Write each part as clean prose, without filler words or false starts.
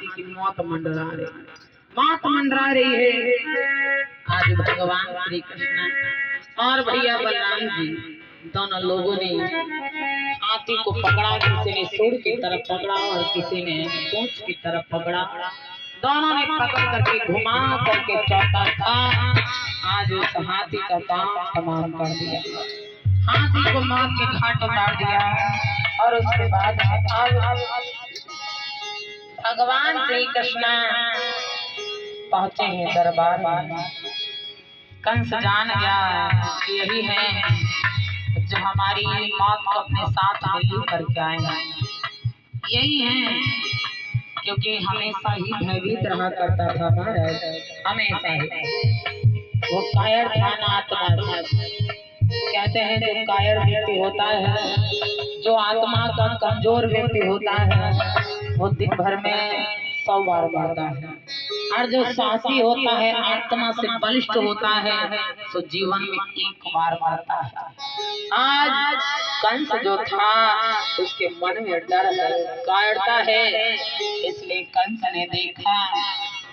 हाथी की मौत मंडरा रही है। आज भगवान श्री कृष्ण और भैया बलराम जी दोनों लोगों ने हाथी को पकड़ा, किसी ने सूंड की तरफ पकड़ा और किसी ने पूंछ की तरफ पकड़ा। दोनों ने पकड़ करके घुमा करके चौथा था आज उस हाथी का काम तमाम कर दिया, हाथी को मौत के घाट उतार दिया। और उसके बाद भगवान श्री कृष्ण पहुंचे हैं दरबार में। कंस जान गया कि यही है जो हमारी मौत को अपने साथ में करके आए हैं, यही है, क्योंकि हमेशा ही भयभीत रहा करता था महाराज, हमेशा ही। वो कायर था ना आत्मा था। कहते हैं जो कायर व्यक्ति होता है, जो आत्मा का कमजोर व्यक्ति होता है, वो दिन भर में 100 बार मरता है, और जो साहसी होता है, आत्मा से बलिष्ठ होता है, तो जीवन में 1 बार मरता है। आज कंस जो था उसके मन में डर है, कायरता है, इसलिए कंस ने देखा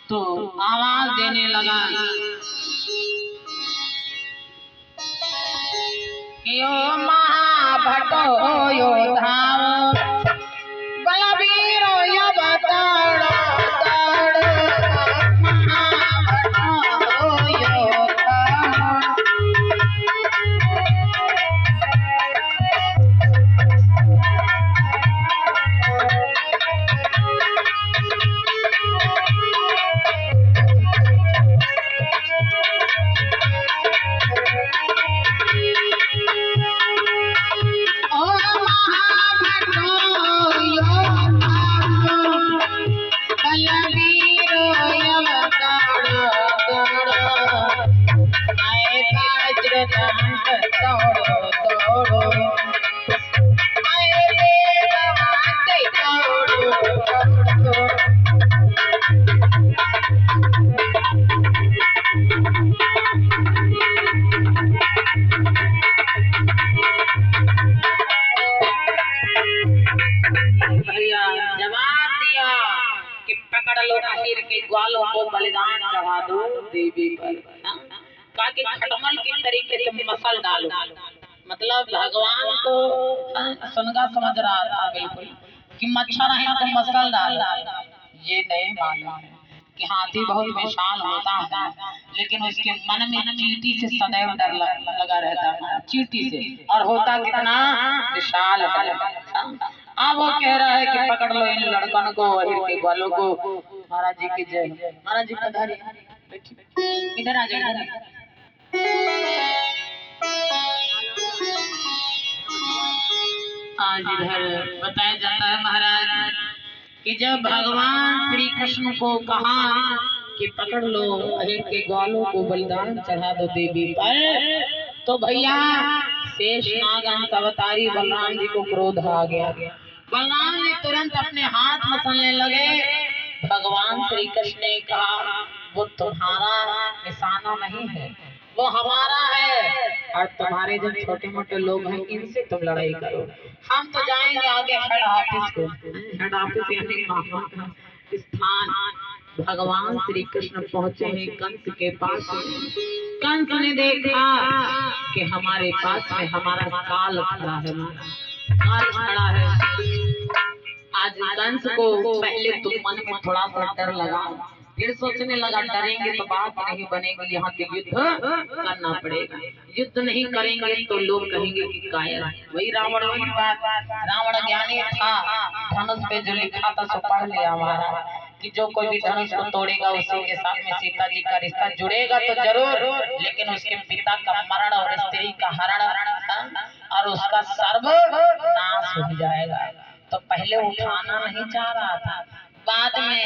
तो आवाज देने लगा, यो महाभटो योधाओ बलवीरो यवताड़ो के ग्वालों को बलिदान चढ़ा दो देवी पर, ताकि खटमल के तरीके से मसल डालो। मतलब भगवान को सुनगा समझ रहा था बिल्कुल कि मच्छर है तो मसल डाल, ये नहीं मालूम है कि हाथी बहुत विशाल होता है, लेकिन उसके मन में चींटी से सदैव डर लगा रहता है, चींटी से, और होता कितना विशाल है। अब वो कह रहा है कि पकड़ लो इन लड़कन को, इनके ग्वालों को। महाराज जी की जय। महाराज जी पधारिए, इधर आ जाइए। आज इधर बताया जाता है महाराज कि जब भगवान श्री कृष्ण को कहा कि पकड़ लो अहिर के ग्वालों को बलिदान चढ़ा दो देवी पर, तो भैया शेष नाग अवतारी बलराम जी को क्रोध आ गया। बलराम ने तुरंत अपने हाथ मसलने लगे। भगवान श्री कृष्ण ने कहा वो तुम्हारा निशाना नहीं है, वो हमारा है, और तुम्हारे जो छोटे मोटे लोग हैं इनसे तुम लड़ाई करो। हम तो जाएंगे आगे हेड ऑफिस को, हेड ऑफिस यानी स्थान। भगवान श्री कृष्ण पहुंचे हैं कंस के पास। कंस ने देखा कि हमारे पास में हमारा काल खड़ा है, काल खड़ा है। आज कंस को पहले तो मन में थोड़ा सा डर लगा, फिर सोचने लगा डरेंगे तो बात नहीं बनेगी, यहाँ पे युद्ध करना पड़ेगा। युद्ध नहीं करेंगे तो लोग कहेंगे कि कायर। वही रावण की बात, रावण ज्ञानी था, धनुष पे जो लिखा था सो पढ़ लिया हमारा कि जो कोई भी धनुष को तोड़ेगा उसी के साथ में सीता जी का रिश्ता जुड़ेगा तो जरूर, लेकिन उसके पिता का मरण और स्त्री का हरण और उसका सर्वनाश हो जाएगा। तो पहले उठाना नहीं चाह रहा था, बाद में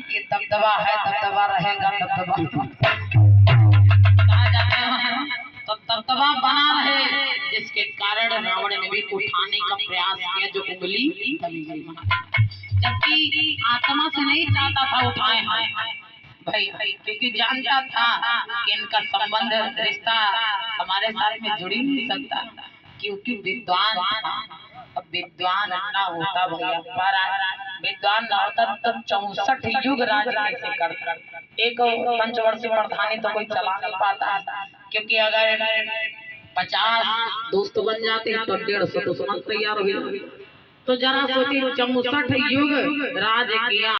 कि दबदबा है दबदबा रहेगा, दबदबा कहा जाता है, तो दबदबा बना रहे, जिसके कारण रावण ने भी उठाने का प्रयास किया, जो उंगली दबी गई, जबकि आत्मा से नहीं चाहता था उठाए भाई, क्योंकि जानता था कि इनका संबंध रिश्ता हमारे साथ में जुड़ ही नहीं सकता, क्योंकि विद्वान था, अब विद्वान ना होता भैया पर विद्वान ना होता तब 64 युग राज कैसे करता। एक पंचवर्षीय प्रधानी तो कोई चला नहीं पाता, क्योंकि अगर 50 दोस्त बन जाते हैं तो 150 दुश्मन तैयार हो जाते। तो जरा सोचिए 64 युग राज किया।